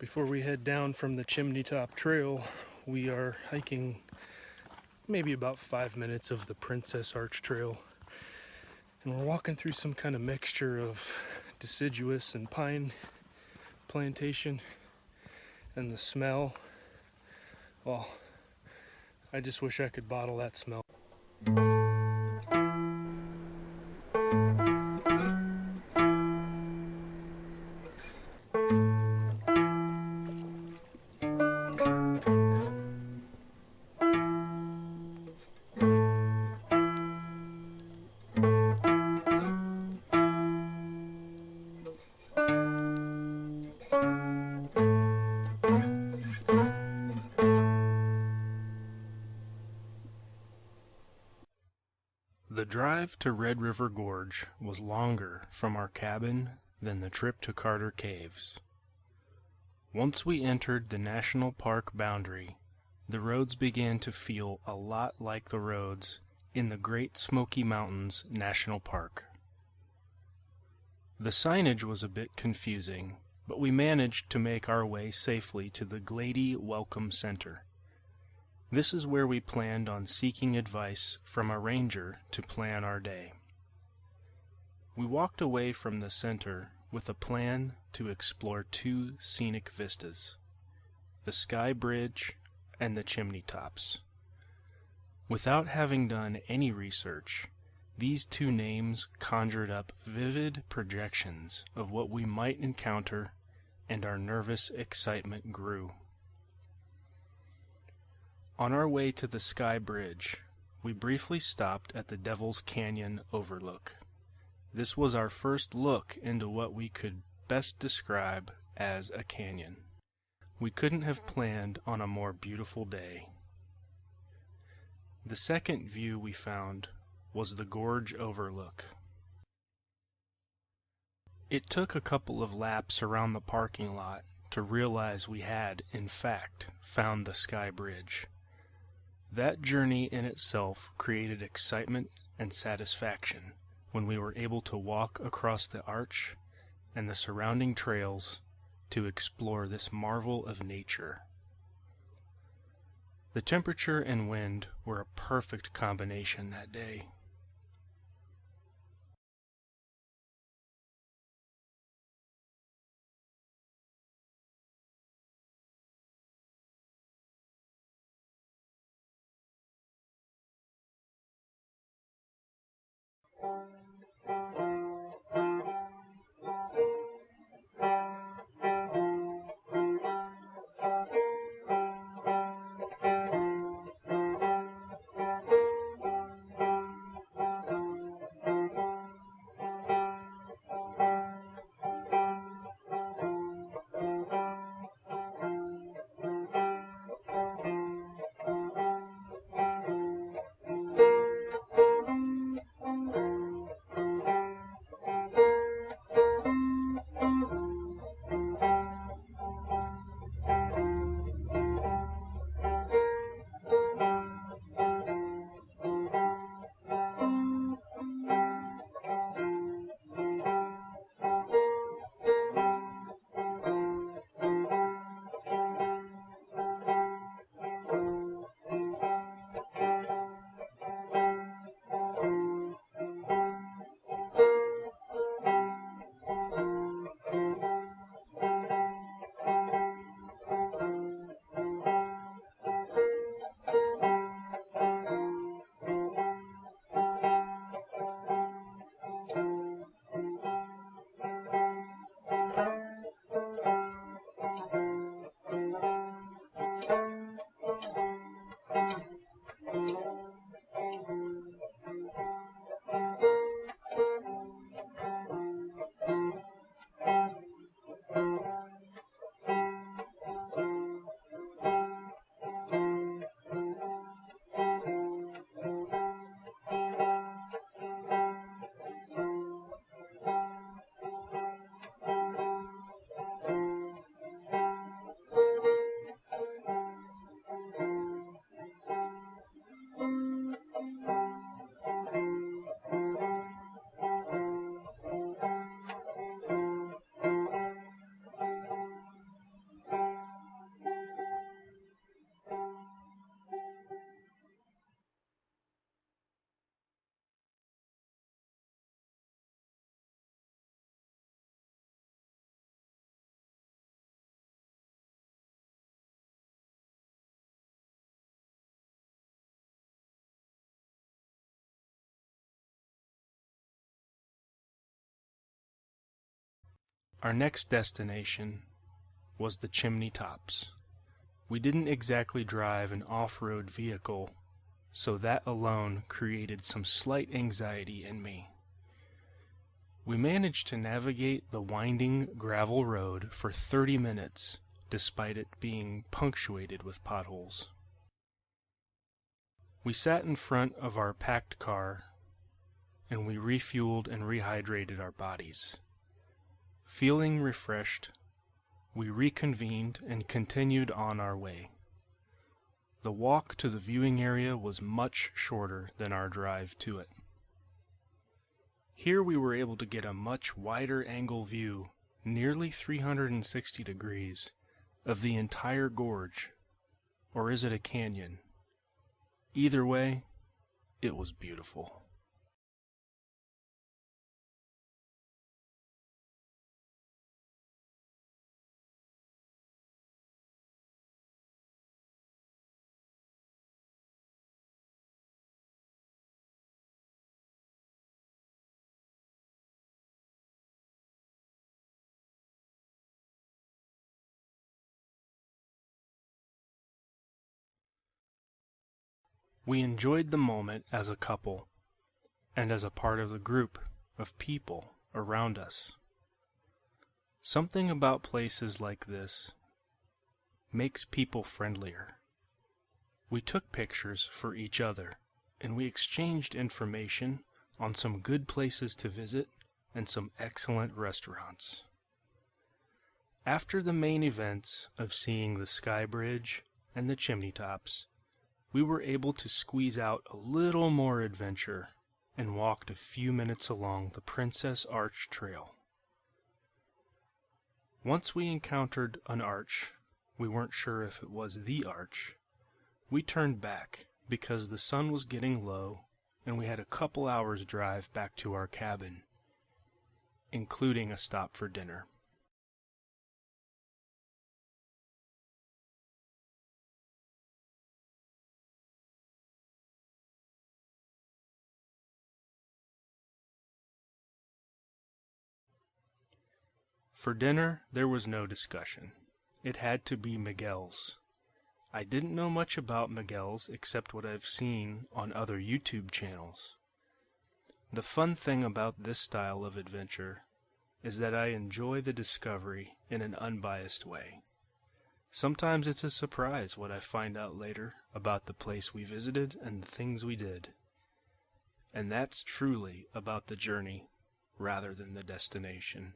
Before we head down from the Chimney Top Trail, we are hiking maybe about 5 minutes of the Princess Arch Trail. And we're walking through some kind of mixture of deciduous and pine plantation. And the smell, well, I just wish I could bottle that smell. The drive to Red River Gorge was longer from our cabin than the trip to Carter Caves. Once we entered the national park boundary, the roads began to feel a lot like the roads in the Great Smoky Mountains National Park. The signage was a bit confusing, but we managed to make our way safely to the Glady Welcome Center. This is where we planned on seeking advice from a ranger to plan our day. We walked away from the center with a plan to explore two scenic vistas, the Sky Bridge and the Chimney Tops. Without having done any research, these two names conjured up vivid projections of what we might encounter, and our nervous excitement grew. On our way to the Sky Bridge, we briefly stopped at the Devil's Canyon Overlook. This was our first look into what we could best describe as a canyon. We couldn't have planned on a more beautiful day. The second view we found was the Gorge Overlook. It took a couple of laps around the parking lot to realize we had, in fact, found the Sky Bridge. That journey in itself created excitement and satisfaction when we were able to walk across the arch and the surrounding trails to explore this marvel of nature. The temperature and wind were a perfect combination that day. Our next destination was the Chimney Tops. We didn't exactly drive an off-road vehicle, so that alone created some slight anxiety in me. We managed to navigate the winding gravel road for 30 minutes, despite it being punctuated with potholes. We sat in front of our packed car, and we refueled and rehydrated our bodies. Feeling refreshed, we reconvened and continued on our way. The walk to the viewing area was much shorter than our drive to it. Here we were able to get a much wider angle view, nearly 360 degrees, of the entire gorge. Or is it a canyon? Either way, it was beautiful. We enjoyed the moment as a couple, and as a part of the group of people around us. Something about places like this makes people friendlier. We took pictures for each other, and we exchanged information on some good places to visit and some excellent restaurants. After the main events of seeing the Sky Bridge and the Chimney Tops, we were able to squeeze out a little more adventure and walked a few minutes along the Princess Arch Trail. Once we encountered an arch, we weren't sure if it was the arch. We turned back because the sun was getting low and we had a couple hours drive back to our cabin, including a stop for dinner. For dinner, there was no discussion. It had to be Miguel's. I didn't know much about Miguel's except what I've seen on other YouTube channels. The fun thing about this style of adventure is that I enjoy the discovery in an unbiased way. Sometimes it's a surprise what I find out later about the place we visited and the things we did. And that's truly about the journey rather than the destination.